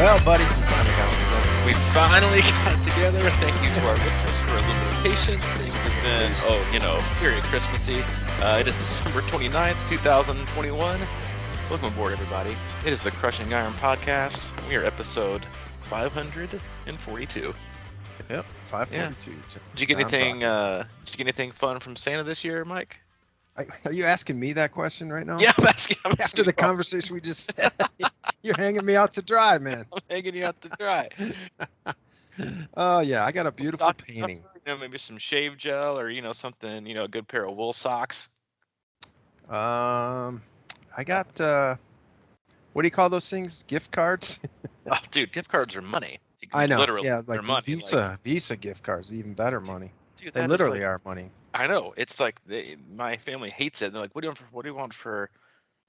Well, buddy, We finally got it together. Thank you to our listeners for a little bit of patience. Things have been, very Christmassy. It is December 29th, 2021. Welcome aboard, everybody. It is the Crushing Iron Podcast. We are episode 542. Yep, Yeah. 542. Did you get anything fun from Santa this year, Mike? Are you asking me that question right now? Yeah, I'm asking After the you. conversation we just had, you're hanging me out to dry, man. I'm hanging you out to dry. Oh, yeah, I got a beautiful Stocking painting. stuffer, maybe some shave gel or, something, a good pair of wool socks. I got, what do you call those things? Gift cards? Oh, dude, gift cards are money. I know. Literally, Yeah, they're like money. Visa gift cards, even better money. Dude, They that is literally like, are money. I know. It's like my family hates it. They're like, what do you want for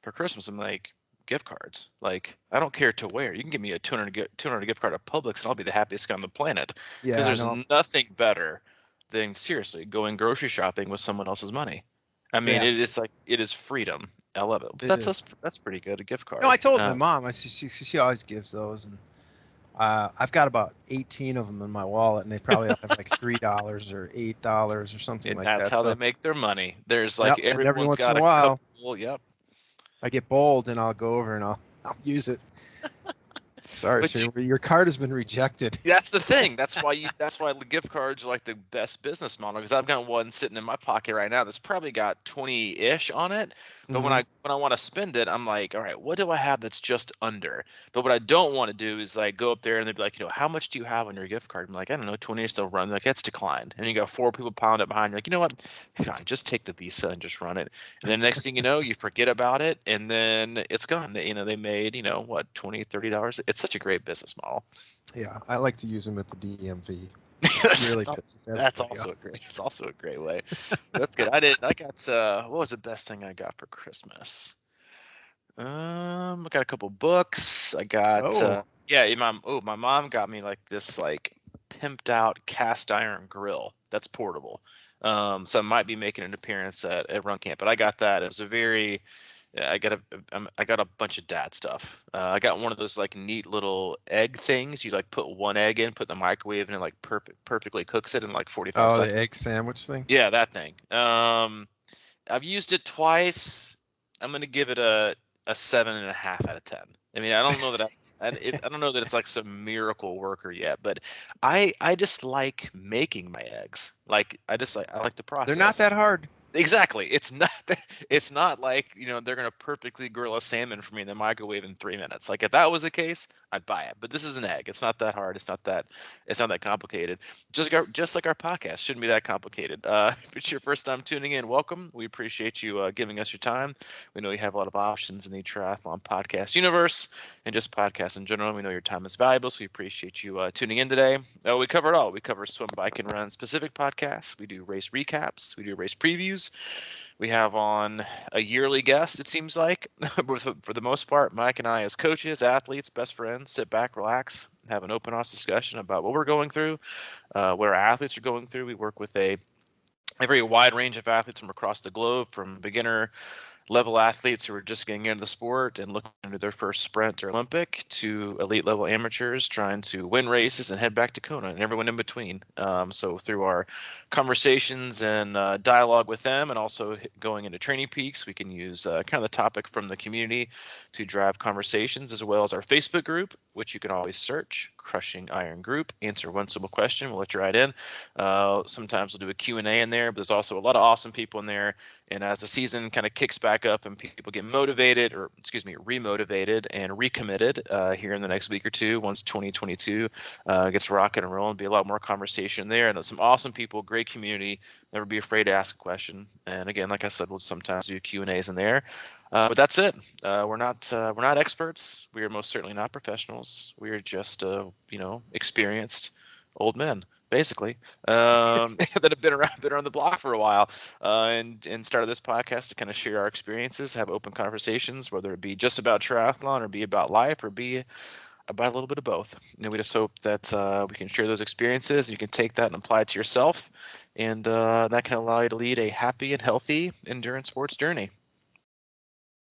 Christmas? I'm like, gift cards. Like, I don't care to wear. You can give me a 200 gift card at Publix, and I'll be the happiest guy on the planet. Because Yeah, I there's know. nothing better than seriously going grocery shopping with someone else's money. I mean, Yeah, it is freedom. I love it. But it is. that's pretty good. A gift card. No, I told my mom. She always gives those, and I've got about 18 of them in my wallet, and they probably all have like $3 or $8 or something And like that's that. how they So, make their money. There's like yep. And every everyone's once in got a a while, couple. Yep. I get bold and I'll go over and I'll use it. Sorry, But sir, your card has been rejected. that's the thing. That's why the gift cards are like the best business model, because I've got one sitting in my pocket right now that's probably got 20-ish on it. But when Hmm. I want to spend it, I'm like, all right, what do I have that's just under? But what I don't want to do is like go up there and they'd be like, how much do you have on your gift card? I'm like, I don't know, 20 still run. They're like, that's declined. And you got four people pound it behind. You're like, you know what? Fine, just take the Visa and just run it. And then next thing you know, you forget about it and then it's gone. They made, what, $20, $30. It's such a great business model. Yeah, I like to use them at the DMV. that's, Really pisses that's everybody also off. a great. It's also a great way. That's good. I got. What was the best thing I got for Christmas? I got a couple books. I got. Oh, Yeah, my mom got me like this like pimped out cast iron grill that's portable. So I might be making an appearance at Run Camp, but I got that. It was a very yeah, I got a bunch of dad stuff. I got one of those like neat little egg things. You like put one egg in, put in the microwave, and it like perfectly cooks it in like 45 oh, seconds. the egg sandwich thing. Yeah, that thing. I've used it twice. I'm gonna give it a 7.5 out of 10. I mean, I don't know that I don't know that it's like some miracle worker yet, but I just like making my eggs. Like I like the They're not process. that hard. Exactly. It's not like, they're gonna perfectly grill a salmon for me in the microwave in 3 minutes. Like if that was the case, I'd buy it. But this is an egg. It's not that hard. It's not that complicated. Just like our podcast shouldn't be that complicated. If it's your first time tuning in, welcome. We appreciate you giving us your time. We know you have a lot of options in the triathlon podcast universe and just podcasts in general. We know your time is valuable, so we appreciate you tuning in today. We cover it all. We cover swim, bike, and run specific podcasts. We do race recaps. We do race previews. We have on a yearly guest, it seems like. For the most part, Mike and I, as coaches, athletes, best friends, sit back, relax, have an open, honest discussion about what we're going through, what our athletes are going through. We work with a very wide range of athletes from across the globe, from beginner level athletes who are just getting into the sport and looking into their first sprint or Olympic, to elite level amateurs trying to win races and head back to Kona, and everyone in between. So through our conversations and dialogue with them, and also going into training peaks, we can use kind of the topic from the community to drive conversations, as well as our Facebook group, which you can always search Crushing Iron Group. Answer one simple question, we'll let you right in. Sometimes we'll do a Q&A in there, but there's also a lot of awesome people in there. And as the season kind of kicks back up and people get motivated, or excuse me, remotivated and recommitted here in the next week or two, once 2022 gets rocking and rolling, be a lot more conversation there. And some awesome people, great community. Never be afraid to ask a question. And again, like I said, we'll sometimes do Q&As in there. But that's it. We're not experts. We are most certainly not professionals. We are just experienced old men, basically, that have been around the block for a while, and started this podcast to kind of share our experiences, have open conversations, whether it be just about triathlon or be about life or be about a little bit of both. We just hope that we can share those experiences. You can take that and apply it to yourself, and that can allow you to lead a happy and healthy endurance sports journey.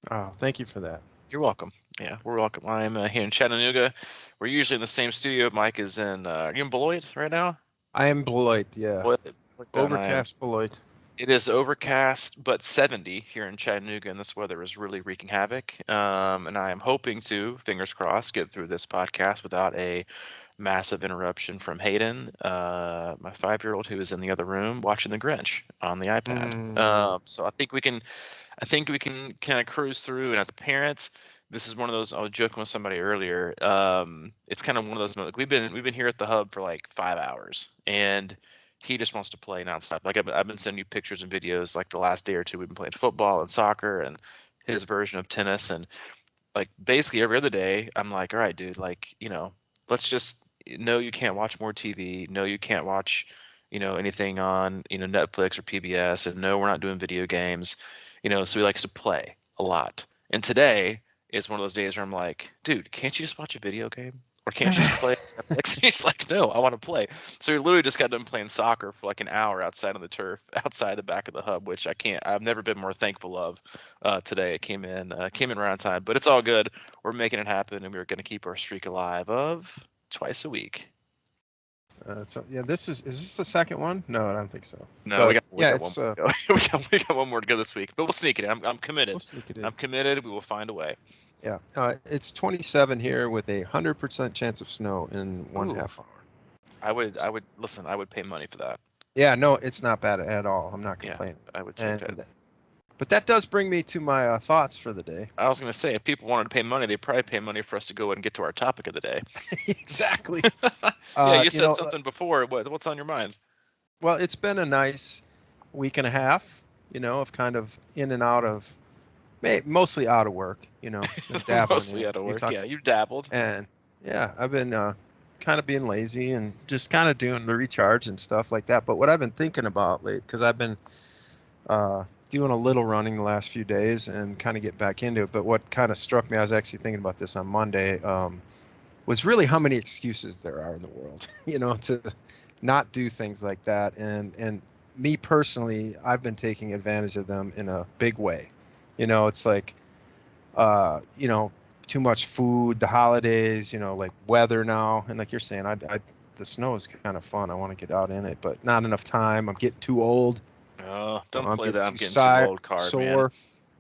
Oh, thank you for that. You're welcome. Yeah, we're welcome. I'm here in Chattanooga. We're usually in the same studio. Mike is in. Are you in Beloit right now? I am Beloit, yeah. Beloit, and I am. Overcast Beloit. It is overcast but 70 here in Chattanooga, and this weather is really wreaking havoc. And I am hoping to, fingers crossed, get through this podcast without a massive interruption from Hayden, my 5-year-old who is in the other room watching The Grinch on the iPad. Mm. So I think we can kind of cruise through. And as a parent, this is one of those. I was joking with somebody earlier. It's kind of one of those. Like we've been here at the hub for like 5 hours, and he just wants to play nonstop. Like I've been sending you pictures and videos. Like the last day or two, we've been playing football and soccer and his version of tennis. And like basically every other day, I'm like, all right, dude, like let's just no, you can't watch more TV. No, you can't watch anything on Netflix or PBS, and no, we're not doing video games. So he likes to play a lot. And today is one of those days where I'm like, dude, can't you just watch a video game? Or can't you just play Netflix? He's like, no, I want to play. So he literally just got done playing soccer for like an hour outside on the turf, outside the back of the hub, which I've never been more thankful of. Today it came in right on time, but it's all good. We're making it happen, and we're going to keep our streak alive of twice a week. So yeah, is this the second one? No, I don't think so. No, we But got we yeah, got one it's more to go. we got one more to go this week, but we'll sneak it in. I'm we'll committed. sneak it in. I'm committed. We will find a way. Yeah, it's 27 here with a 100% chance of snow in one Ooh, half hour. I would listen. I would pay money for that. Yeah, no, it's not bad at all. I'm not Yeah, complaining. I would take that. And but that does bring me to my thoughts for the day. I was going to say, if people wanted to pay money, they'd probably pay money for us to go ahead and get to our topic of the day. Exactly. Yeah, you You said know, something before. What's on your mind? well, it's been a nice week and a half, of kind of in and out of, mostly out of work, and dabbling Mostly in. out of You work. talk, Yeah, you dabbled. and yeah, I've been kind of being lazy and just kind of doing the recharge and stuff like that. But what I've been thinking about late, because I've been doing a little running the last few days and kind of getting back into it. But what kind of struck me, I was actually thinking about this on Monday, was really how many excuses there are in the world, to not do things like that. And me personally, I've been taking advantage of them in a big way. It's like, uh, you know, too much food, the holidays, like weather now, and like you're saying, the snow is kind of fun. I want to get out in it, but not enough time. I'm getting too old. Oh, don't I'm play getting that. I'm too getting too old card, man. sore.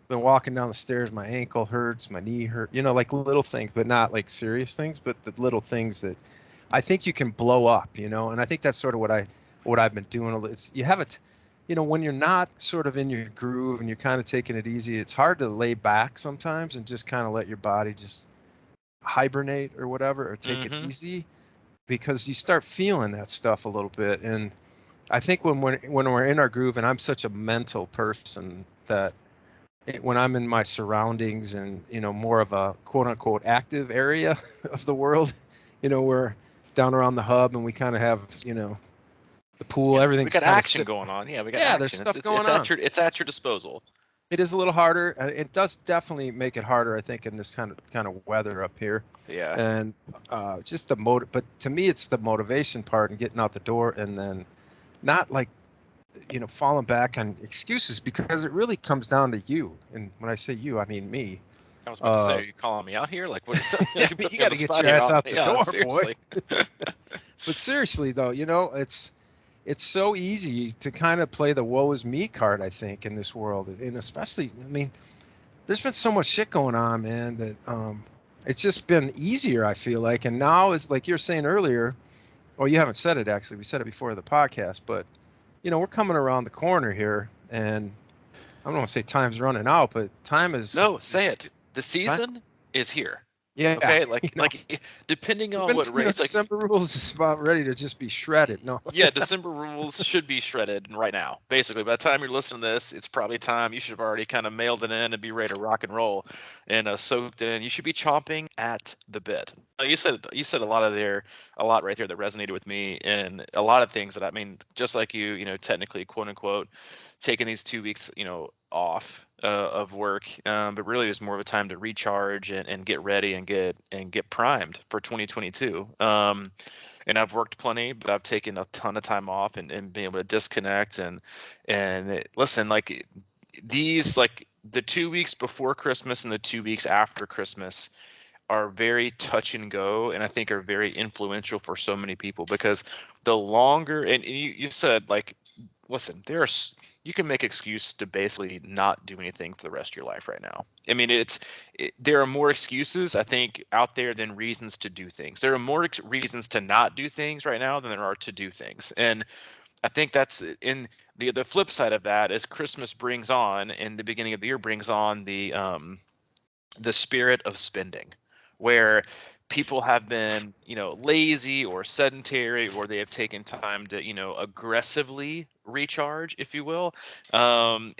Been walking down the stairs, my ankle hurts, my knee hurt. Like little things, but not like serious things, but the little things that I think you can blow up. And I think that's sort of what I've been doing. It's you have it, when you're not sort of in your groove and you're kind of taking it easy. It's hard to lay back sometimes and just kind of let your body just hibernate or whatever, or take it Mm-hmm. easy, because you start feeling that stuff a little bit. And I think when we're in our groove, and I'm such a mental person that when I'm in my surroundings and more of a quote unquote active area of the world, we're down around the hub and we kind of have the pool, Yeah, we everything's got kind of action sit. going on. Yeah, we got Yeah, there's action. It's stuff it's going it's at on. your disposal. It is a little harder. It does definitely make it harder, I think, in this kind of weather up here, Yeah. and just the motive. But to me, it's the motivation part and getting out the door, and then not like falling back on excuses, because it really comes down to you. And when I say you, I mean me. I was about to say, Uh, are you calling me out here? Like, what? I You mean, put you me on got the to get spot your here. ass out the Yeah, door, boy. seriously. But seriously, though, it's so easy to kind of play the woe is me card, I think, in this world. And especially, I mean, there's been so much shit going on, man, that it's just been easier, I feel like. And now is like you're saying earlier, or you haven't said it actually, we said it before the podcast, but we're coming around the corner here, and I don't want to say time's running out, but time is No, say just it. The time. season is here. Yeah, Okay, you like know, depending on even what race, like December rules is about ready to just be shredded. No. yeah, December rules should be shredded right now. Basically, by the time you're listening to this, it's probably time. You should have already kind of mailed it in and be ready to rock and roll, and soaked it in. You should be chomping at the bit. You said a lot right there that resonated with me, and a lot of things that I mean, just like you, technically, quote unquote, taking these 2 weeks, off of work, but really it was more of a time to recharge and get ready and get primed for 2022. And I've worked plenty, but I've taken a ton of time off and been able to disconnect and listen, like these like the 2 weeks before Christmas and the 2 weeks after Christmas are very touch and go, and I think are very influential for so many people because the longer, and you said like, listen, you can make excuse to basically not do anything for the rest of your life right now. I mean, there are more excuses I think out there than reasons to do things. There are more reasons to not do things right now than there are to do things, and I think that's in the flip side of that is Christmas brings on, and the beginning of the year brings on the spirit of spending, where people have been, lazy or sedentary, or they have taken time to, aggressively recharge, if you will. And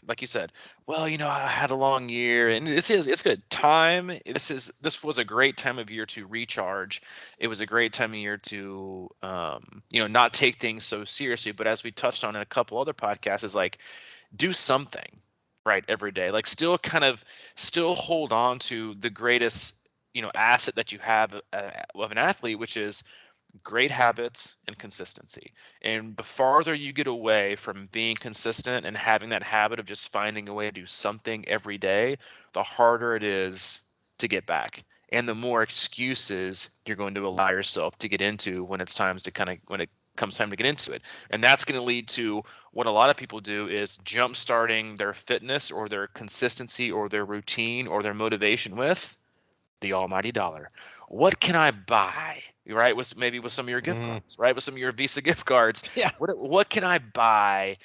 like you said, well, I had a long year, and it's good time. This was a great time of year to recharge. It was a great time of year to, not take things so seriously. But as we touched on in a couple other podcasts, is like do something right every day, like still hold on to the greatest asset that you have of an athlete, which is great habits and consistency. And the farther you get away from being consistent and having that habit of just finding a way to do something every day, the harder it is to get back. And the more excuses you're going to allow yourself to get into when it comes time to get into it. And that's going to lead to what a lot of people do is jump starting their fitness or their consistency or their routine or their motivation with the almighty dollar. What can I buy? Right, with some of your gift Mm, cards, right, with some of your Visa gift cards. yeah. What can I buy?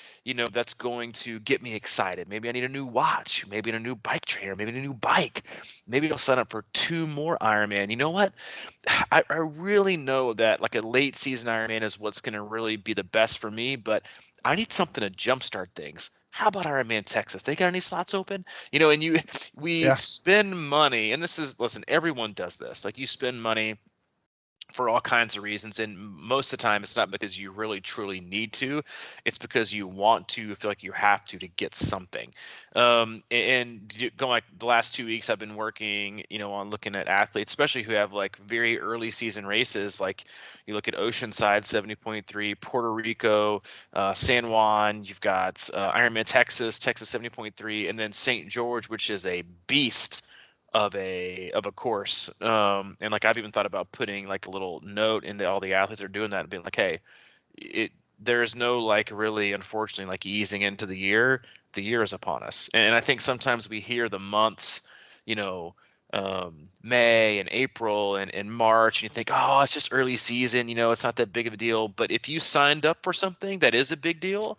That's going to get me excited. Maybe I need a new watch. Maybe a new bike trainer. Maybe a new bike. Maybe I'll sign up for two more Ironman. You know what? I really know that like a late season Ironman is what's going to really be the best for me, but I need something to jumpstart things. How about Ironman Texas? They got any slots open? And we Yeah. spend money, and listen, everyone does this. Like you spend money for all kinds of reasons, and most of the time it's not because you really truly need to, it's because you want to feel like you have to get something. Going like the last 2 weeks I've been working on looking at athletes, especially who have like very early season races. Like you look at Oceanside 70.3, Puerto Rico, San Juan, you've got Ironman Texas 70.3, and then St. George, which is a beast of a course. And like I've even thought about putting like a little note into all the athletes that are doing that and being like, hey, it there's no like really unfortunately like easing into the year. The year is upon us. And I think sometimes we hear the months, you know May and April and March, and you think, oh, it's just early season, it's not that big of a deal. But if you signed up for something that is a big deal,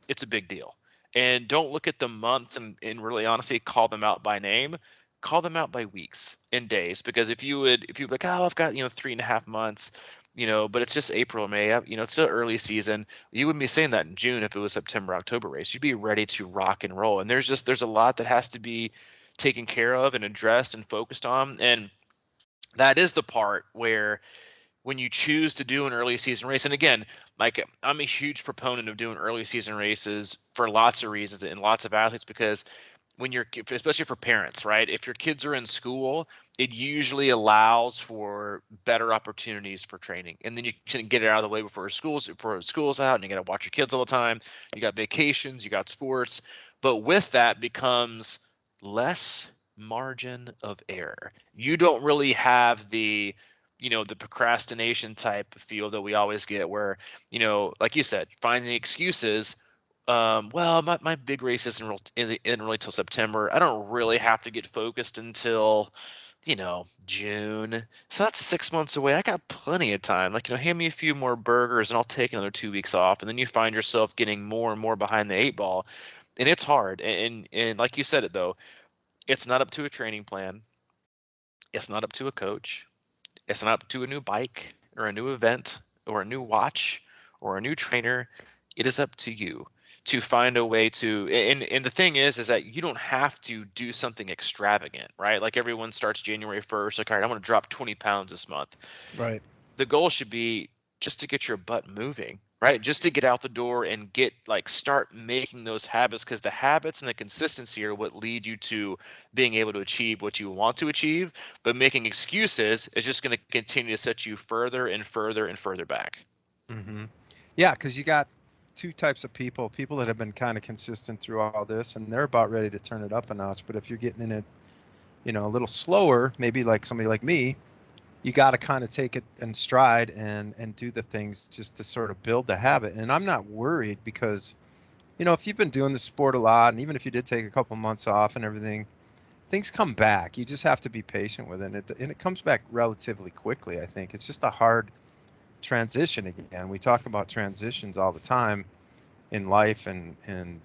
it's a big deal. And don't look at the months and really honestly call them out by name. Call them out by weeks and days. Because if you like, oh, I've got, 3.5 months, but it's just April, May, it's still early season. You wouldn't be saying that in June if it was September, October race. You'd be ready to rock and roll. And there's a lot that has to be taken care of and addressed and focused on. And that is the part where when you choose to do an early season race, and again, like I'm a huge proponent of doing early season races for lots of reasons and lots of athletes, because when you're, especially for parents, right, if your kids are in school, it usually allows for better opportunities for training, and then you can get it out of the way before school's out, and you got to watch your kids all the time. You got vacations, you got sports, but with that becomes less margin of error. You don't really have the procrastination type feel that we always get, where like you said, finding excuses. Well, my big race isn't really till September. I don't really have to get focused until, June. So that's 6 months away. I got plenty of time. Like, hand me a few more burgers and I'll take another 2 weeks off. And then you find yourself getting more and more behind the eight ball. And it's hard. And like you said it though, it's not up to a training plan. It's not up to a coach. It's not up to a new bike or a new event or a new watch or a new trainer. It is up to you to find a way to, and the thing is that you don't have to do something extravagant, right? Like everyone starts January 1st, like, all right, I'm going to drop 20 pounds this month. Right. The goal should be just to get your butt moving, right? Just to get out the door and start making those habits, because the habits and the consistency are what lead you to being able to achieve what you want to achieve. But making excuses is just going to continue to set you further and further and further back. Hmm. Yeah, because you got two types of people that have been kind of consistent through all this, and they're about ready to turn it up a notch. But if you're getting in it, a little slower, maybe like somebody like me, you got to kind of take it in stride and do the things just to sort of build the habit. And I'm not worried because, if you've been doing the sport a lot, and even if you did take a couple months off and everything, things come back. You just have to be patient with it, and it comes back relatively quickly. I think it's just a hard transition again. We talk about transitions all the time in life and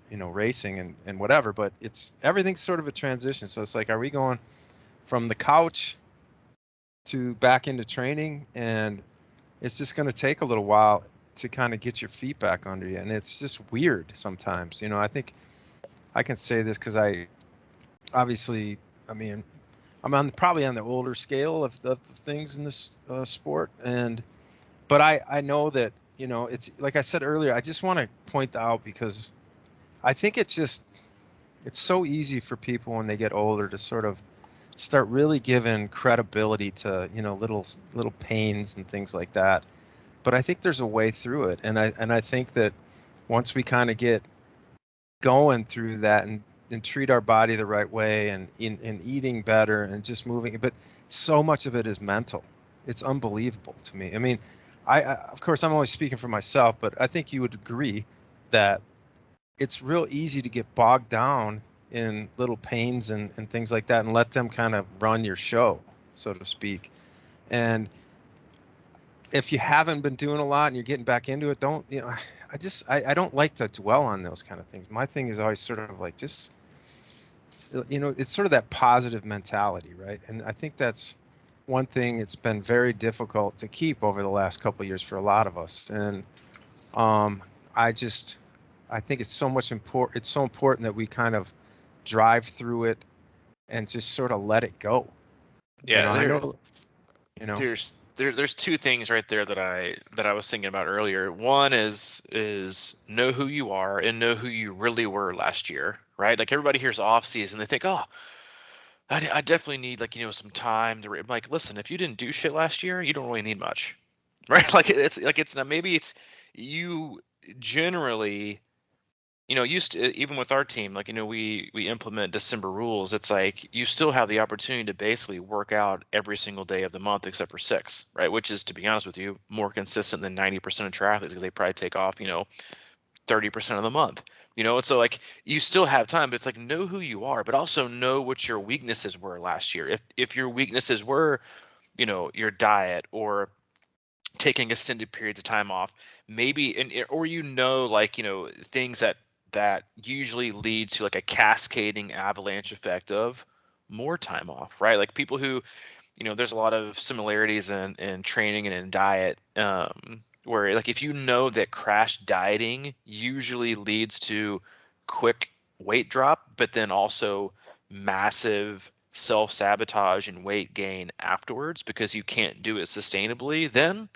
racing and whatever, but it's everything's sort of a transition. So it's like, are we going from the couch to back into training? And it's just going to take a little while to kind of get your feet back under you, and it's just weird sometimes. I think I can say this because I obviously, I mean, I'm probably on the older scale of things in this sport, but I know that, it's like I said earlier. I just want to point out because I think it's so easy for people when they get older to sort of start really giving credibility to, little pains and things like that. But I think there's a way through it, and I think that once we kind of get going through that and treat our body the right way and in eating better and just moving, but so much of it is mental. It's unbelievable to me. I mean, I of course I'm only speaking for myself, but I think you would agree that it's real easy to get bogged down in little pains and things like that and let them kind of run your show, so to speak. And if you haven't been doing a lot and you're getting back into it, don't, I don't like to dwell on those kind of things. My thing is always sort of like, just, it's sort of that positive mentality, right? And I think that's one thing it's been very difficult to keep over the last couple of years for a lot of us. And um, I just, I think it's so much important. It's so important that we kind of drive through it and just sort of let it go. Yeah, I there know, you know, there's two things right there that I was thinking about earlier. One is know who you are and know who you really were last year, right? Like everybody hears off season, they think, oh, I definitely need like some time to like listen. If you didn't do shit last year, you don't really need much, right? Like it's not maybe it's you generally used to, even with our team, like we implement December rules. It's like you still have the opportunity to basically work out every single day of the month except for 6, right? Which is, to be honest with you, more consistent than 90% of triathletes because they probably take off 30% of the month. So like you still have time, but it's like know who you are, but also know what your weaknesses were last year. If your weaknesses were your diet or taking extended periods of time off, maybe, and or like things that usually lead to like a cascading avalanche effect of more time off, right? Like people who there's a lot of similarities in training and in diet, where like if you know that crash dieting usually leads to quick weight drop, but then also massive self-sabotage and weight gain afterwards because you can't do it sustainably, then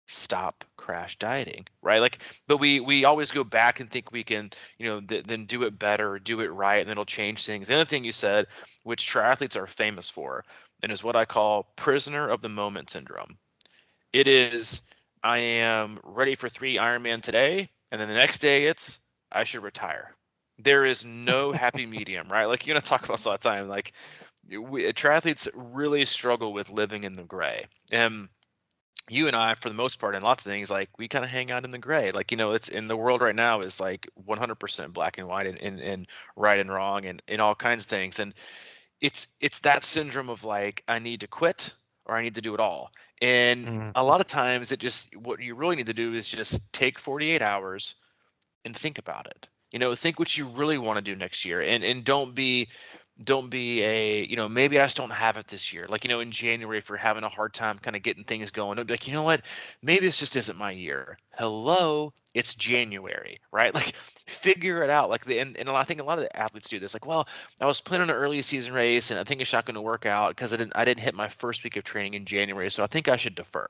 stop crash dieting, right? Like, but we always go back and think we can then do it better, do it right, and it'll change things. The other thing you said, which triathletes are famous for, and is what I call prisoner of the moment syndrome. It is, I am ready for 3 Ironman today, and then the next day it's, I should retire. There is no happy medium, right? Like you're gonna talk about this all the time. Like triathletes really struggle with living in the gray. And you and I, for the most part, in lots of things, like we kind of hang out in the gray. Like, it's in the world right now is like 100% black and white and right and wrong and all kinds of things. And it's that syndrome of like, I need to quit or I need to do it all. And mm, a lot of times what you really need to do is just take 48 hours and think about it. Think what you really want to do next year and don't be a maybe I just don't have it this year, like in January, if you're having a hard time kind of getting things going, don't be like, what, maybe this just isn't my year. Hello, it's January, right? Like figure it out. Like and I think a lot of the athletes do this, like, well, I was planning an early season race and I think it's not going to work out because I didn't hit my first week of training in January, so I think I should defer.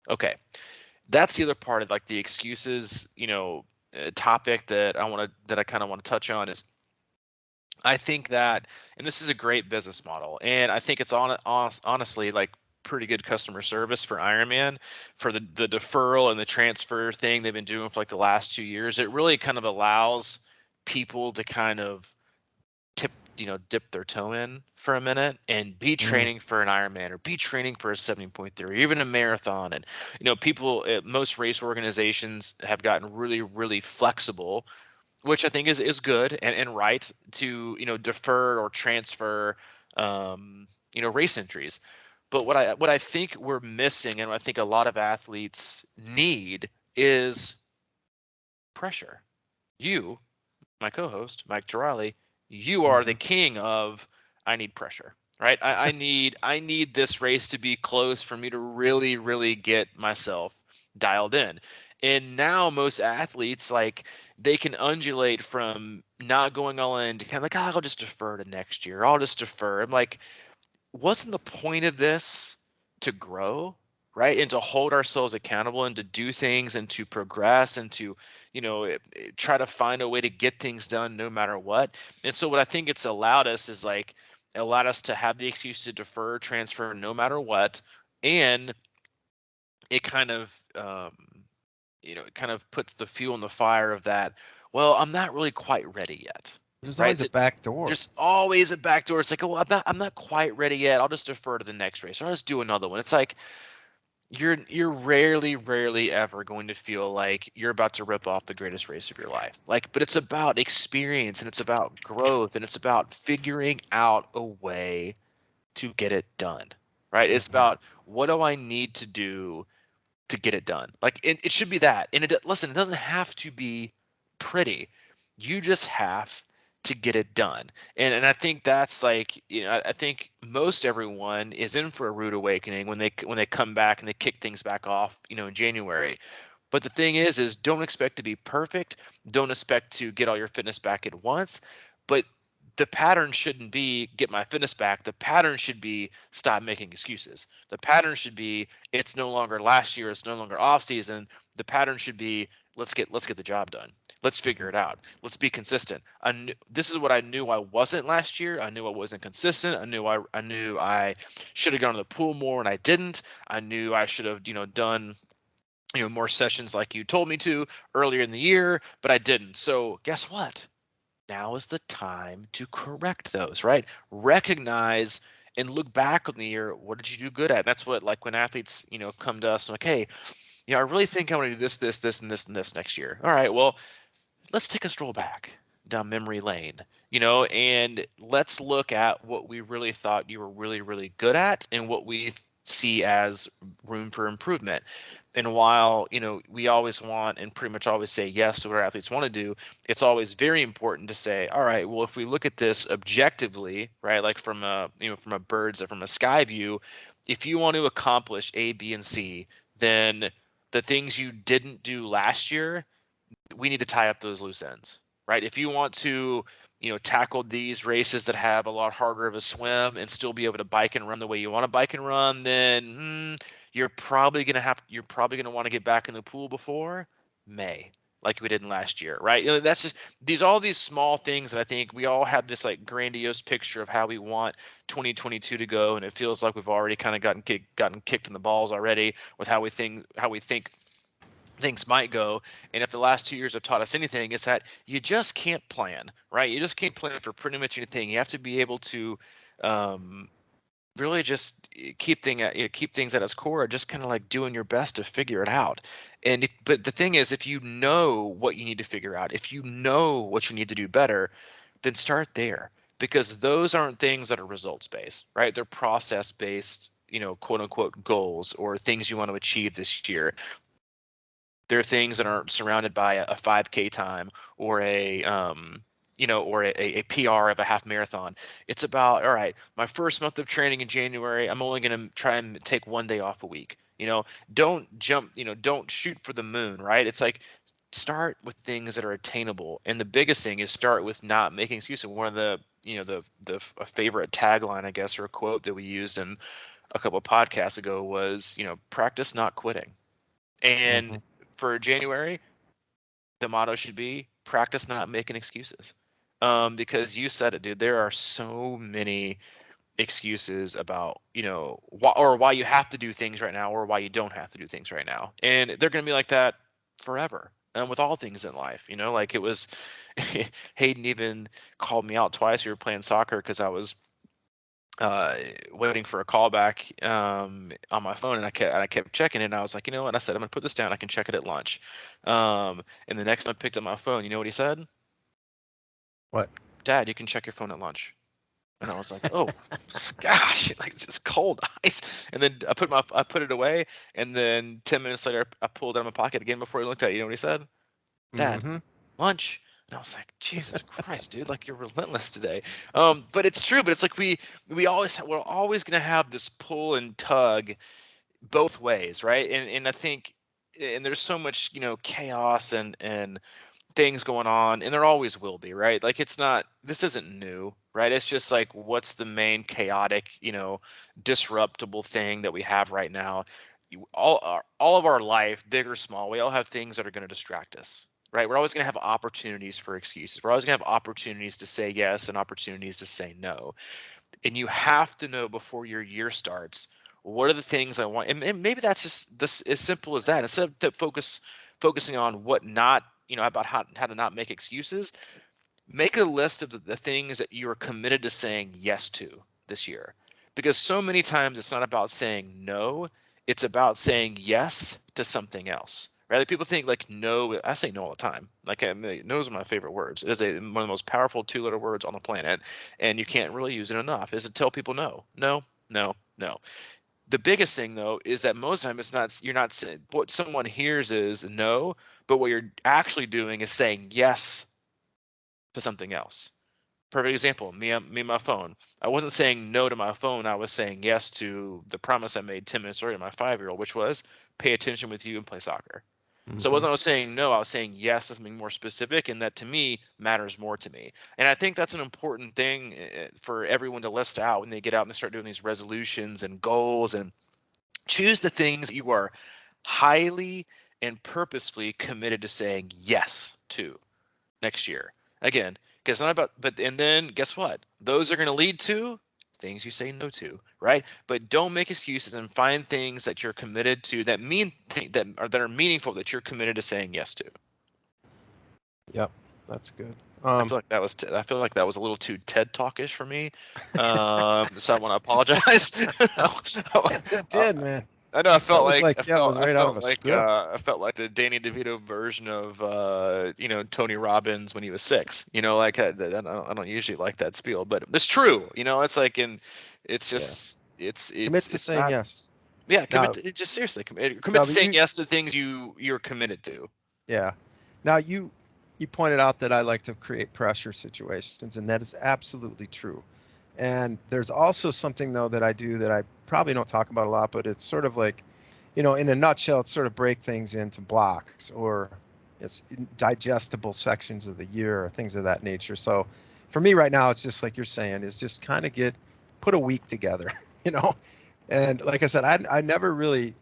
Okay, that's the other part of like the excuses topic that I kind of want to touch on is, I think that, and this is a great business model, and I think it's honestly like pretty good customer service for Ironman, for the deferral and the transfer thing they've been doing for like the last 2 years. It really kind of allows people to kind of tip dip their toe in for a minute and be Mm. training for an Ironman or be training for a 70.3 or even a marathon. And people, most race organizations have gotten really, really flexible, which I think is good and right, to defer or transfer race entries. But what I think we're missing, and what I think a lot of athletes need, is pressure. You, my co-host Mike Girali, you are the Hmm. king of I need pressure, right? I need this race to be close for me to really, really get myself dialed in. And now most athletes, like, they can undulate from not going all in to kind of like, "Ah, I'll just defer to next year. I'll just defer." I'm like, wasn't the point of this to grow, right, and to hold ourselves accountable and to do things and to progress and to try to find a way to get things done no matter what? And so what I think it's allowed us is, like, it allowed us to have the excuse to defer transfer no matter what. And it kind of it kind of puts the fuel in the fire of that, well, I'm not really quite ready yet, There's right? always a back door. There's always a back door. It's like, oh, well, I'm not quite ready yet. I'll just defer to the next race, or I'll just do another one. It's like you're rarely, rarely ever going to feel like you're about to rip off the greatest race of your life. Like, but it's about experience and it's about growth and it's about figuring out a way to get it done. Right? It's Hmm. about, what do I need to do to get it done? Like, it should be that. And listen, it doesn't have to be pretty. You just have to get it done. And I think that's, like, I think most everyone is in for a rude awakening when they come back and they kick things back off, in January. But the thing is don't expect to be perfect. Don't expect to get all your fitness back at once. But the pattern shouldn't be get my fitness back. The pattern should be stop making excuses. The pattern should be it's no longer last year. It's no longer off season. The pattern should be let's get the job done. Let's figure Hmm. it out. Let's be consistent. This is what I knew I wasn't last year. I knew I wasn't consistent. I knew I should have gone to the pool more and I didn't. I knew I should have done more sessions like you told me to earlier in the year, but I didn't. So guess what? Now is the time to correct those, right? Recognize and look back on the year. What did you do good at? That's what, like, when athletes, come to us, like, hey, I really think I want to do this, this, this, and this, and this next year. All right, well, let's take a stroll back down memory lane, and let's look at what we really thought you were really, really good at and what we see as room for improvement. And while, we always want and pretty much always say yes to what our athletes want to do, it's always very important to say, all right, well, if we look at this objectively, right, like from a sky view, if you want to accomplish A, B, and C, then the things you didn't do last year, we need to tie up those loose ends, right? If you want to, tackle these races that have a lot harder of a swim and still be able to bike and run the way you want to bike and run, then you're probably gonna want to get back in the pool before May, like we did in last year, right? That's just all these small things that I think we all have this, like, grandiose picture of how we want 2022 to go, and it feels like we've already kind of gotten kicked in the balls already with how we think things might go. And if the last 2 years have taught us anything, it's that you just can't plan, right? You just can't plan for pretty much anything. You have to be able to um, really just keep things at its core, just kind of like doing your best to figure it out. But the thing is, if you know what you need to figure out, if you know what you need to do better, then start there, because those aren't things that are results based, right? They're process based, quote unquote goals or things you want to achieve this year. There are things that aren't surrounded by a 5K time or a PR of a half marathon. It's about, all right, my first month of training in January, I'm only going to try and take one day off a week. Don't shoot for the moon, right? It's like, start with things that are attainable. And the biggest thing is start with not making excuses. One of the a favorite tagline, I guess, or a quote that we used in a couple of podcasts ago was, practice not quitting. And Hmm. for January, the motto should be practice not making excuses. Because you said it, dude. There are so many excuses about, why you have to do things right now or why you don't have to do things right now. And they're going to be like that forever. And with all things in life, like it was Hayden even called me out twice. We were playing soccer because I was uh, waiting for a call back on my phone, and I kept checking it. And I was like, you know what? I said I'm gonna put this down. I can check it at lunch. And the next time I picked up my phone, you know what he said? What? Dad, you can check your phone at lunch. And I was like, oh gosh, like just cold ice. And then I put it away, and then 10 minutes later I pulled it out of my pocket again before he looked at it. You know what he said? Dad, Mm-hmm. lunch. And I was like, Jesus Christ, dude, like you're relentless today. But it's true. But it's like we're always gonna have this pull and tug both ways, right? And I think, and there's so much, chaos and things going on, and there always will be, right? Like this isn't new, right? It's just like, what's the main chaotic, disruptible thing that we have right now? All of our life, big or small, we all have things that are going to distract us, right? We're always going to have opportunities for excuses. We're always going to have opportunities to say yes and opportunities to say no. And you have to know before your year starts, what are the things I want. And maybe that's just this, as simple as that. Instead of focusing on what not, about how to not make excuses, make a list of the things that you are committed to saying yes to this year. Because so many times it's not about saying no, it's about saying yes to something else. Right? Like people think like no, I say no all the time. Like no is one of my favorite words. It is one of the most powerful two-letter words on the planet, and you can't really use it enough. Is to tell people no, no, no, no. The biggest thing though is that most of the time it's not, you're not saying, what someone hears is no, but what you're actually doing is saying yes to something else. Perfect example, me and my phone. I wasn't saying no to my phone. I was saying yes to the promise I made 10 minutes earlier to my 5-year-old, which was pay attention with you and play soccer. So it Mm-hmm. wasn't I was saying no, I was saying yes to something more specific, and that to me matters more to me. And I think that's an important thing for everyone to list out when they get out and they start doing these resolutions and goals, and choose the things you are highly and purposefully committed to saying yes to next year. Again, because it's not about, but, and then guess what? Those are going to lead to things you say no to, right? But don't make excuses and find things that you're committed to that are meaningful, that you're committed to saying yes to. Yep, that's good. I feel like that was a little too TED Talkish for me. So I want to apologize. It Uh, did, man. I know. I That felt was like like, yeah, it was right out of a script. I felt like the Danny DeVito version of Tony Robbins when he was 6. I don't usually like that spiel, but it's true. It's like, and it's Yeah. just Commit to it's saying not. yes. Yeah, Now, just seriously commit now, to but saying you, yes to things you're committed to. yeah. Now you pointed out that I like to create pressure situations, and that is absolutely true. And there's also something though that I do that I probably don't talk about a lot, but it's sort of like, in a nutshell, it's sort of break things into blocks or it's digestible sections of the year or things of that nature. So for me right now, it's just like you're saying, is just kind of put a week together, you know? And like I said, I never really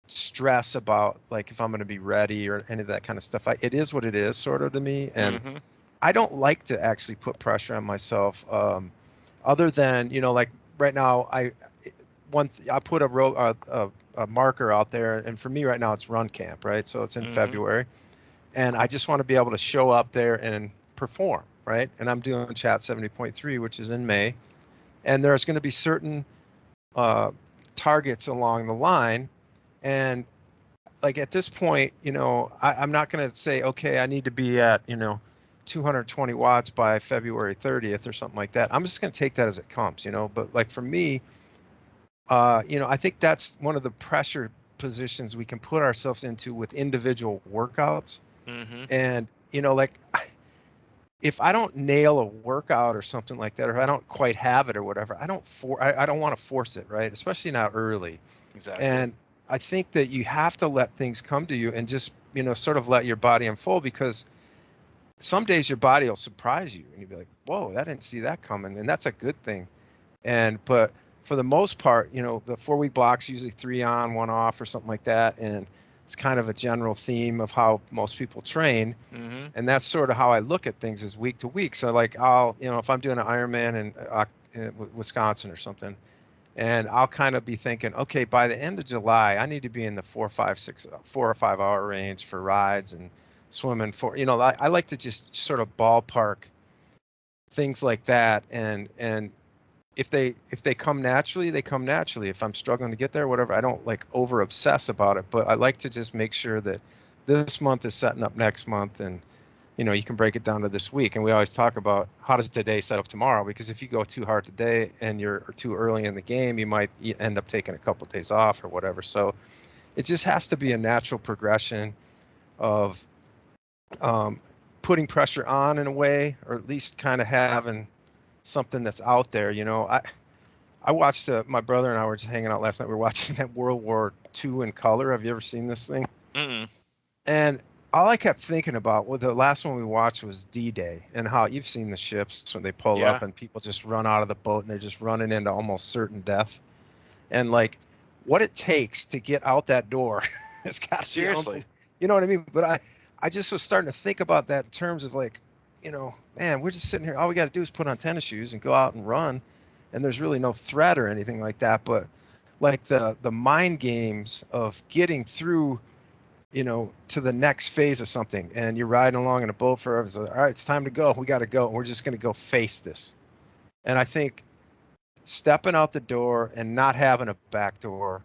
stress about like if I'm going to be ready or any of that kind of stuff. It is what it is sort of to me. And Hmm. I don't like to actually put pressure on myself. Other than like right now I put a marker out there, and for me right now it's run camp, right? So it's in Hmm. February, and I just want to be able to show up there and perform, right? And I'm doing chat 70.3, which is in May, and there's going to be certain uh, targets along the line. And like at this point, I'm not going to say, okay, I need to be at 220 watts by February 30th or something like that. I'm just going to take that as it comes, but like for me, I think that's one of the pressure positions we can put ourselves into with individual workouts. Hmm. And, like if I don't nail a workout or something like that, or if I don't quite have it or whatever, I don't want to force it, right? Especially not early. Exactly. And I think that you have to let things come to you and just, sort of let your body unfold, because some days your body will surprise you and you'll be like, whoa, I didn't see that coming. And that's a good thing. But for the most part, the 4 week block's usually 3 on, 1 off or something like that. And it's kind of a general theme of how most people train. Hmm. And that's sort of how I look at things, is week to week. So like I'll, if I'm doing an Ironman in Wisconsin or something. And I'll kind of be thinking, okay, by the end of July, I need to be in the 4 or 5 hour range for rides and swimming for, I like to just sort of ballpark things like that. And if they come naturally, they come naturally. If I'm struggling to get there, whatever, I don't like over obsess about it, but I like to just make sure that this month is setting up next month. And you can break it down to this week. And we always talk about how does today set up tomorrow? Because if you go too hard today and you're too early in the game, you might end up taking a couple of days off or whatever. So it just has to be a natural progression of um, putting pressure on in a way, or at least kind of having something that's out there. I watched my brother and I were just hanging out last night. We were watching that World War II in color. Have you ever seen this thing? Mm-mm. And all I kept thinking about, well, the last one we watched was D-Day, and how you've seen the ships when they pull up Yeah. and people just run out of the boat and they're just running into almost certain death. And like what it takes to get out that door has got to be Seriously. unbelievable. You know what I mean? But I just was starting to think about that in terms of like, man, we're just sitting here. All we got to do is put on tennis shoes and go out and run. And there's really no threat or anything like that. But like the mind games of getting through to the next phase of something, and you're riding along in a boat forever. So, all right, it's time to go. We got to go. And we're just going to go face this. And I think stepping out the door and not having a back door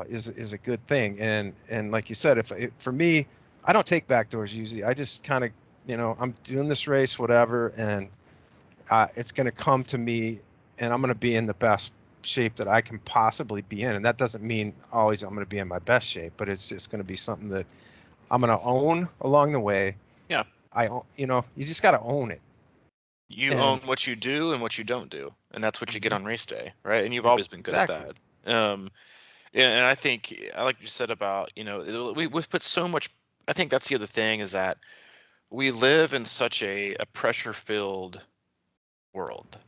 is a good thing. And like you said, if for me, I don't take back doors usually. I just kind of, I'm doing this race, whatever, and it's going to come to me, and I'm going to be in the best shape that I can possibly be in. And that doesn't mean always I'm going to be in my best shape, but it's just going to be something that I'm going to own along the way. Yeah. You just got to own it. You And own what you do and what you don't do, and that's what you get Mhm. on race day, right? And you've always been good at Exactly. that. And I think I like you said about we've put so much. I think that's the other thing is that we live in such a pressure filled world,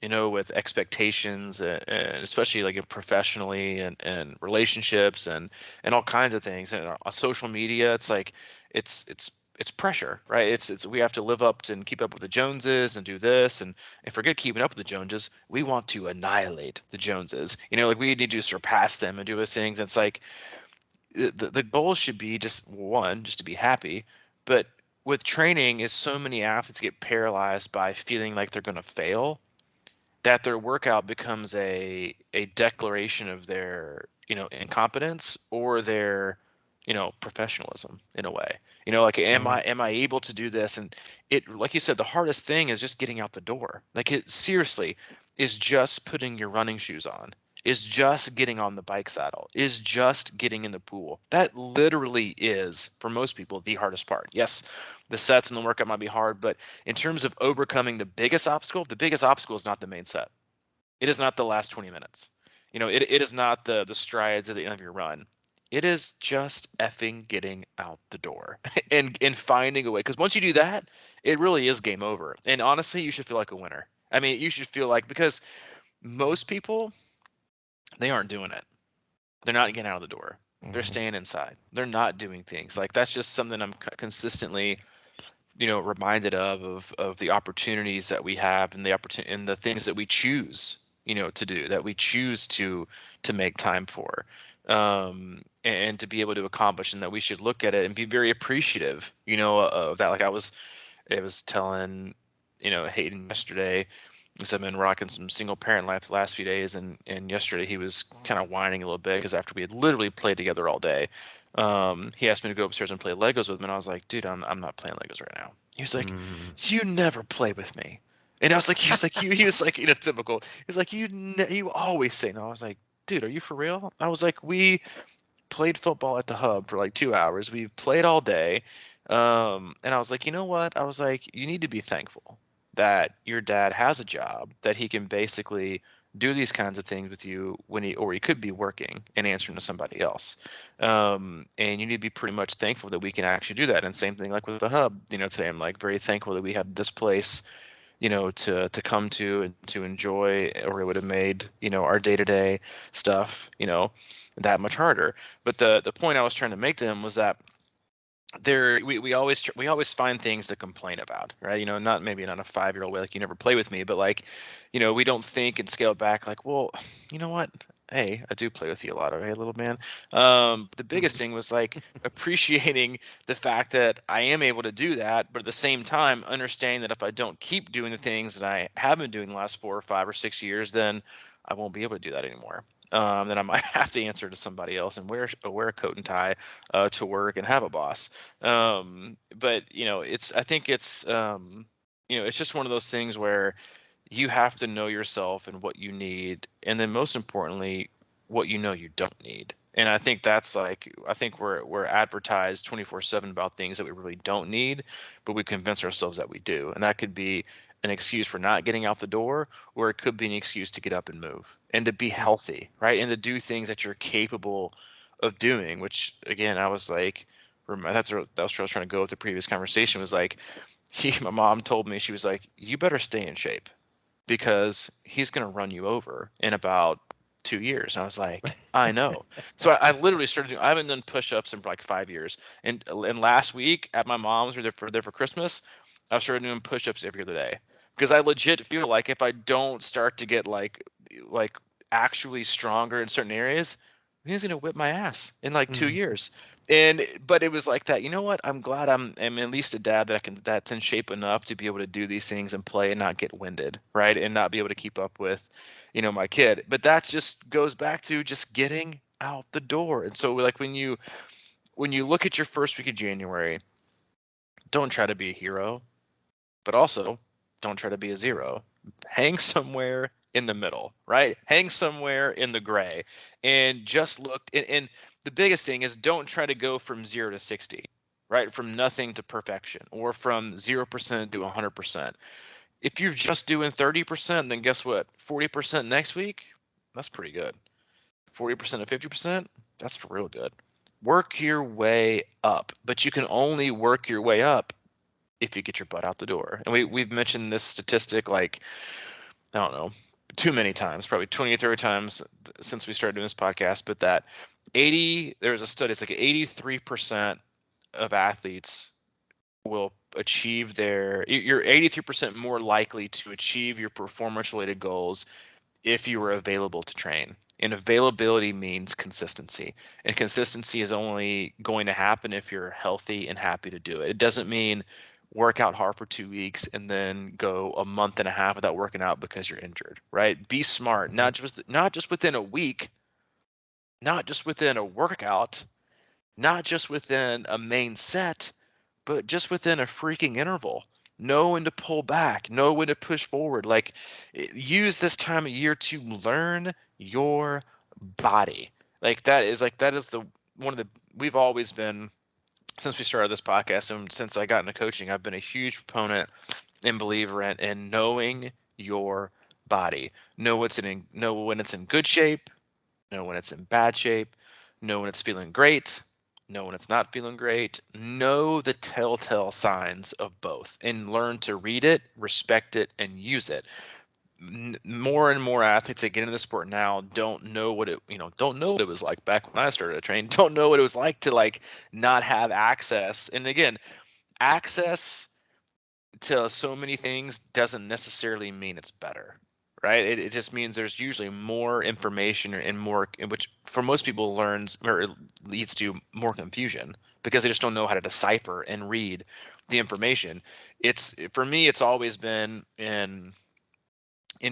with expectations and especially like professionally and relationships and all kinds of things. And on social media, it's like it's it's pressure, right? It's we have to live up to and keep up with the Joneses and do this and forget keeping up with the Joneses. We want to annihilate the Joneses. Like we need to surpass them and do those things. It's like the goal should be just one, just to be happy. But with training, is so many athletes get paralyzed by feeling like they're going to fail that their workout becomes a declaration of their incompetence or their professionalism in a way. Like am Mhm. I able to do this? And it, like you said, the hardest thing is just getting out the door. Like it seriously is just putting your running shoes on, is just getting on the bike saddle, is just getting in the pool. That literally is, for most people, the hardest part. Yes, the sets and the workout might be hard, but in terms of overcoming the biggest obstacle is not the main set. It is not the last 20 minutes. It is not the strides at the end of your run. It is just effing getting out the door and finding a way. Because once you do that, it really is game over. And honestly, you should feel like a winner. I mean, you should feel like, because most people, they aren't doing it. They're not getting out of the door. They're Mhm. staying inside. They're not doing things. Like that's just something I'm consistently reminded of the opportunities that we have and the opportunity and the things that we choose to do, that we choose to make time for, and to be able to accomplish, and that we should look at it and be very appreciative of that. Like I was telling Hayden yesterday, because I've been rocking some single parent life the last few days, and yesterday he was kind of whining a little bit because after we had literally played together all day, he asked me to go upstairs and play Legos with him, and I was like, dude, I'm not playing Legos right now. He was like, Mhm. you never play with me, and I was like, he was like typical. He's like, you always say no. I was like, dude, are you for real? I was like, we played football at the hub for like 2 hours. We've played all day. And I was like, you know what? I was like, you need to be thankful that your dad has a job that he can basically do these kinds of things with you when he could be working and answering to somebody else. And you need to be pretty much thankful that we can actually do that. And same thing like with the hub, today I'm like very thankful that we have this place, to come to and to enjoy, or it would have made, our day-to-day stuff, that much harder. But the point I was trying to make to him was that we always find things to complain about, right? Not maybe not a 5-year-old way, like, you never play with me, but like, we don't think and scale back like, well, you know what? Hey, I do play with you a lot, okay, little man. The biggest Mhm. thing was like appreciating the fact that I am able to do that, but at the same time understanding that if I don't keep doing the things that I have been doing the last 4 or 5 or 6 years, then I won't be able to do that anymore. Then I might have to answer to somebody else and wear a coat and tie to work and have a boss. But I think it's just one of those things where you have to know yourself and what you need, and then most importantly, what you don't need. And I think that's like, I think we're advertised 24/7 about things that we really don't need, but we convince ourselves that we do, and that could be an excuse for not getting out the door, or it could be an excuse to get up and move and to be Mm. healthy, right? And to do things that you're capable of doing. Which again, I was like, that's where I was trying to go with the previous conversation. Was like, my mom told me, she was like, you better stay in shape because he's going to run you over in about 2 years. And I was like, I know. So I literally started doing, I haven't done push-ups in like 5 years. And last week at my mom's, we were there for Christmas, I started doing push-ups every other day because I legit feel like if I don't start to get like actually stronger in certain areas, he's going to whip my ass in like two Mhm. years. But it was like that. You know what? I'm glad I'm at least a dad that's in shape enough to be able to do these things and play and not get winded, right? And not be able to keep up with, my kid. But that just goes back to just getting out the door. And so like when you look at your first week of January, don't try to be a hero, but also don't try to be a zero. Hang somewhere in the middle, right? Hang somewhere in the gray, and just look. And the biggest thing is, don't try to go from 0 to 60, right? From nothing to perfection, or from 0% to 100%. If you're just doing 30%, then guess what? 40% next week, that's pretty good. 40% to 50%, that's real good. Work your way up, but you can only work your way up if you get your butt out the door. And we've mentioned this statistic like, I don't know, too many times, probably 20 or 30 times since we started doing this podcast, but that 80 there's a study, it's like 83% of athletes will achieve you're 83% more likely to achieve your performance related goals if you were available to train. And availability means consistency. And consistency is only going to happen if you're healthy and happy to do it. It doesn't mean work out hard for 2 weeks and then go a month and a half without working out because you're injured, right? Be smart, Mhm. not just within a week, not just within a workout, not just within a main set, but just within a freaking interval. Know when to pull back, know when to push forward. Like, use this time of year to learn your body. That is the one of the we've always been, since we started this podcast and since I got into coaching, I've been a huge proponent and believer in knowing your body. Know when it's in good shape, know when it's in bad shape, know when it's feeling great, know when it's not feeling great, know the telltale signs of both, and learn to read it, respect it, and use it. More and more athletes that get into the sport now don't know what it was like back when I started to train, don't know what it was like to like not have access. And again, access to so many things doesn't necessarily mean it's better, right? It just means there's usually more information and more, which for most people learns or it leads to more confusion because they just don't know how to decipher and read the information. It's for me, it's always been in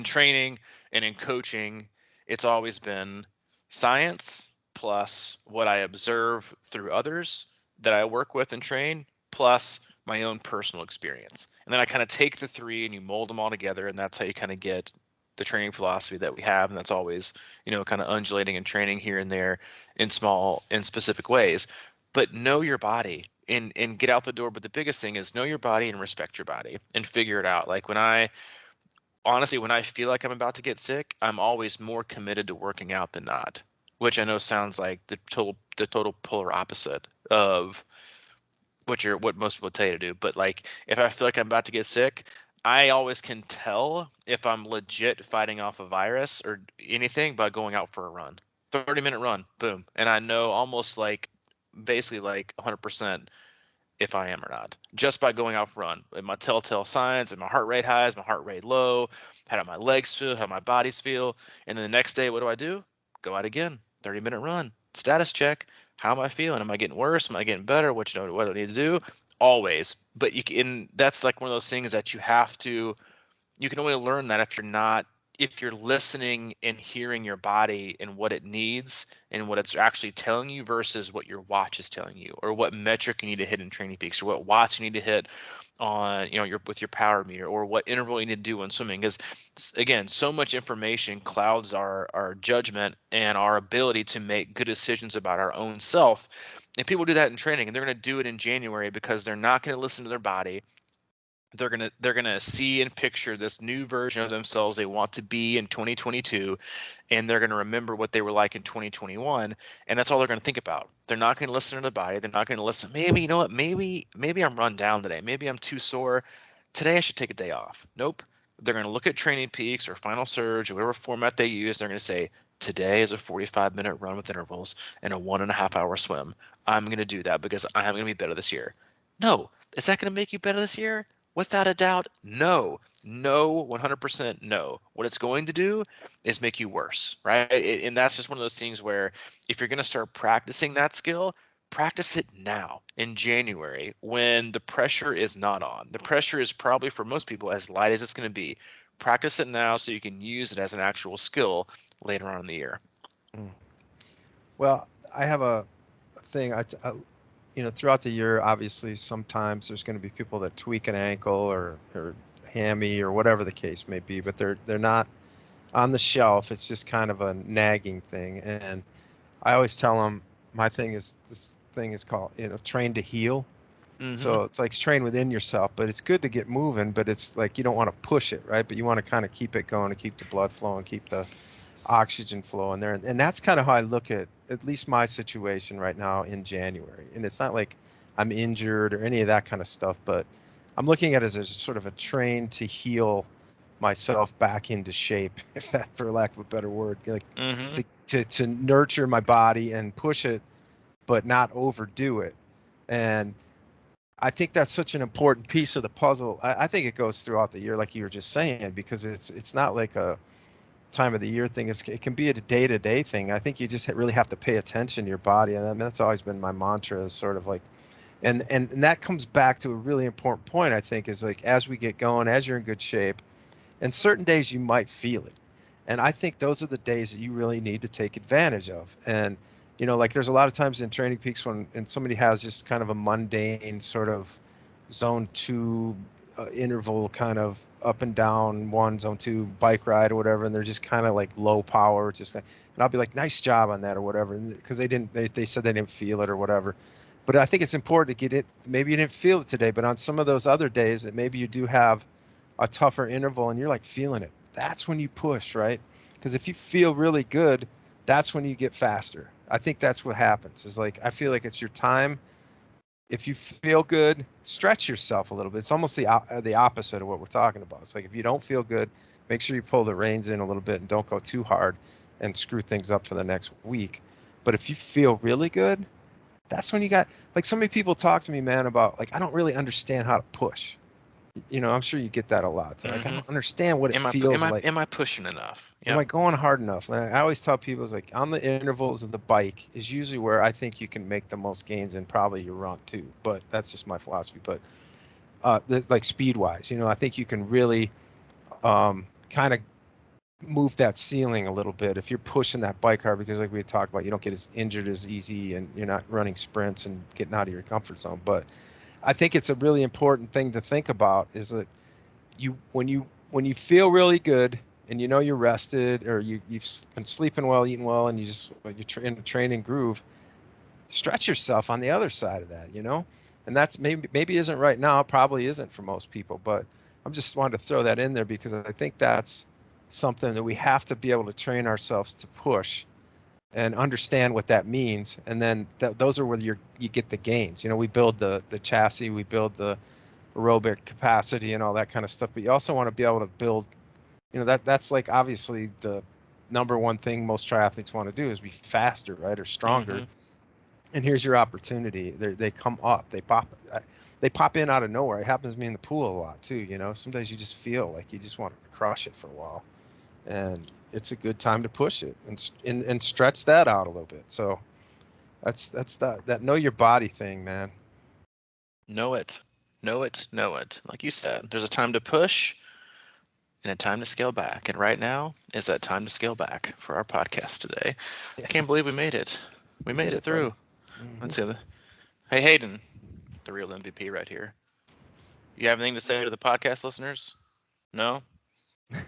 training and in coaching, it's always been science plus what I observe through others that I work with and train, plus my own personal experience. And then I kind of take the three and you mold them all together. And that's how you kind of get the training philosophy that we have. And that's always, kind of undulating and training here and there in specific ways. But know your body and get out the door. But the biggest thing is know your body and respect your body and figure it out. Like when I feel like I'm about to get sick, I'm always more committed to working out than not, which I know sounds like the total polar opposite of what most people tell you to do. But like if I feel like I'm about to get sick, I always can tell if I'm legit fighting off a virus or anything by going out for a run. 30-minute run, boom. And I know almost like basically like 100%, if I am or not, just by going out for run. And my telltale signs, and my heart rate high, is my heart rate low, how do my legs feel, how do my bodies feel, and then the next day, what do? Go out again, 30-minute run, status check. How am I feeling? Am I getting worse? Am I getting better? What do I need to do? Always, but you can. That's like one of those things that you can only learn that if you're listening and hearing your body and what it needs and what it's actually telling you versus what your watch is telling you, or what metric you need to hit in Training Peaks, or what watch you need to hit on your with your power meter, or what interval you need to do when swimming. Because again, so much information clouds our judgment and our ability to make good decisions about our own self. And people do that in training, and they're going to do it in January because they're not going to listen to their body. They're gonna see and picture this new version of themselves they want to be in 2022, and they're gonna remember what they were like in 2021, and that's all they're gonna think about. They're not gonna listen to the body. They're not gonna listen. Maybe, you know what? Maybe I'm run down today. Maybe I'm too sore. Today I should take a day off. Nope. They're gonna look at Training Peaks or Final Surge or whatever format they use. They're gonna say, today is a 45-minute run with intervals and a 1.5 hour swim. I'm gonna do that because I'm gonna be better this year. No, is that gonna make you better this year? Without a doubt, no. No, 100% no. What it's going to do is make you worse, right? And that's just one of those things where if you're going to start practicing that skill, practice it now in January when the pressure is not on. The pressure is probably for most people as light as it's going to be. Practice it now so you can use it as an actual skill later on in the year. Mm. Well, I have a thing. Throughout the year, obviously, sometimes there's going to be people that tweak an ankle or hammy or whatever the case may be, but they're not on the shelf. It's just kind of a nagging thing. And I always tell them my thing is this thing is called train to heal. Mm-hmm. So it's like train within yourself, but it's good to get moving, but it's like you don't want to push it, right? But you want to kind of keep it going and keep the blood flowing, keep the oxygen flow in there. And that's kind of how I look at least my situation right now in January. And it's not like I'm injured or any of that kind of stuff, but I'm looking at it as a sort of a train to heal myself back into shape, if that, for lack of a better word, like Mm-hmm. to nurture my body and push it, but not overdo it. And I think that's such an important piece of the puzzle. I think it goes throughout the year, like you were just saying, because it's not like a time of the year thing. It can be a day-to-day thing. I think you just really have to pay attention to your body, and I mean, that's always been my mantra, is sort of like, and that comes back to a really important point. I think is like as we get going, as you're in good shape, and certain days you might feel it, and I think those are the days that you really need to take advantage of. And like there's a lot of times in Training Peaks when and somebody has just kind of a mundane sort of zone two interval kind of up and down one zone two bike ride or whatever, and they're just kind of like low power, just like, and I'll be like, nice job on that or whatever, because they said they didn't feel it or whatever. But I think it's important to get it. Maybe you didn't feel it today, but on some of those other days that maybe you do have a tougher interval and you're like feeling it, that's when you push, right? Because if you feel really good, that's when you get faster. I think that's what happens, is like I feel like it's your time. If you feel good, stretch yourself a little bit. It's almost the opposite of what we're talking about. It's like if you don't feel good, make sure you pull the reins in a little bit and don't go too hard and screw things up for the next week. But if you feel really good, that's when you got, like, so many people talk to me, man, about like I don't really understand how to push. I'm sure you get that a lot. So like I Mm-hmm. don't understand what it Am I pu- am feels I like. am I pushing enough? Am I Yep. going hard enough? And I always tell people is like on the intervals of the bike is usually where I think you can make the most gains, and probably your run too. But that's just my philosophy. But like speed wise, I think you can really kind of move that ceiling a little bit if you're pushing that bike hard, because like we talked about, you don't get as injured as easy and you're not running sprints and getting out of your comfort zone. But I think it's a really important thing to think about is that when you feel really good and you're rested, or you've been sleeping well, eating well, and you're in a training groove, stretch yourself on the other side of that, and that's maybe isn't right now, probably isn't for most people, but I'm just wanted to throw that in there because I think that's something that we have to be able to train ourselves to push and understand what that means, and then those are where you get the gains. We build the chassis, we build the aerobic capacity and all that kind of stuff, but you also want to be able to build, that's like obviously the number one thing most triathletes want to do is be faster, right, or stronger. Mm-hmm. and here's your opportunity. They come up, they pop in out of nowhere. It happens to me in the pool a lot too. Sometimes you just feel like you just want to crush it for a while, and it's a good time to push it and stretch that out a little bit. So that's that know your body thing, man. Know it. Know it. Know it. Like you said, there's a time to push and a time to scale back. And right now is that time to scale back for our podcast today. Yeah, Can't believe we made it. We you made did it it, buddy. through. Hmm. Let's see. Hey, Hayden, the real MVP right here. You have anything to say to the podcast listeners? No? No,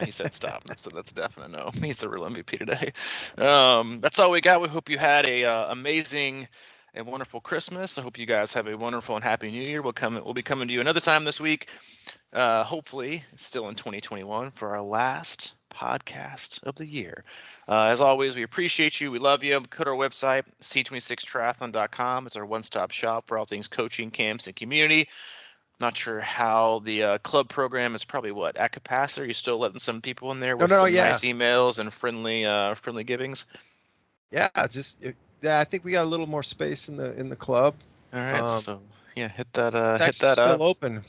he said stop. That's a definite no. He's the real MVP today. That's all we got. We hope you had a amazing and wonderful Christmas. I hope you guys have a wonderful and happy New Year. We'll be coming to you another time this week. Hopefully, still in 2021 for our last podcast of the year. As always, we appreciate you. We love you. Go to our website, c26triathlon.com. It's our one-stop shop for all things coaching, camps, and community. Not sure how the club program is. Probably what, at capacity? Are you still letting some people in there No, with no, no, some yeah, nice emails and friendly givings? yeah. Yeah, I think we got a little more space in the club. All right, Um, so yeah, it's hit actually that still up. open.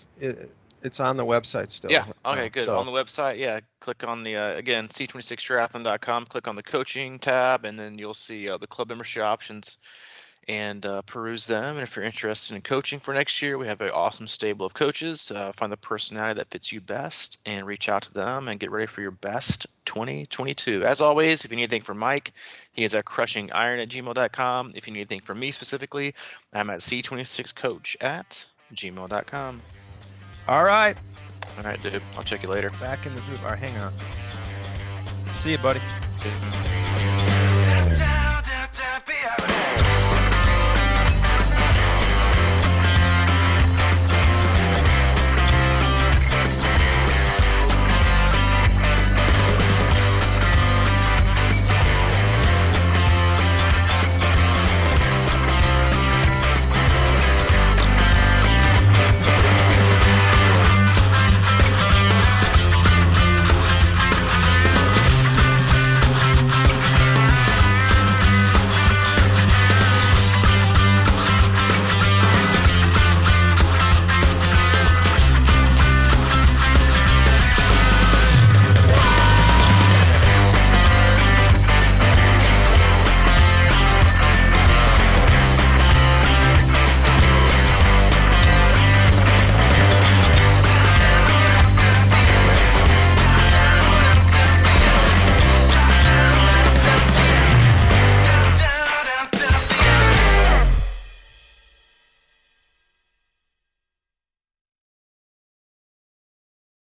It's on the website Yeah. still right Okay. now. Good. On So the website, yeah. Click on the again c26triathlon.com. Click on the coaching tab, and then you'll see the club membership options and peruse them. And if you're interested in coaching for next year, we have an awesome stable of coaches. Find the personality that fits you best, and reach out to them and get ready for your best 2022. As always, if you need anything from Mike, he is at crushingiron@gmail.com. If you need anything from me specifically, I'm at c26coach@gmail.com. all right, All right, dude. I'll check you later. back in the group. All right, hang on. See you, buddy. See you.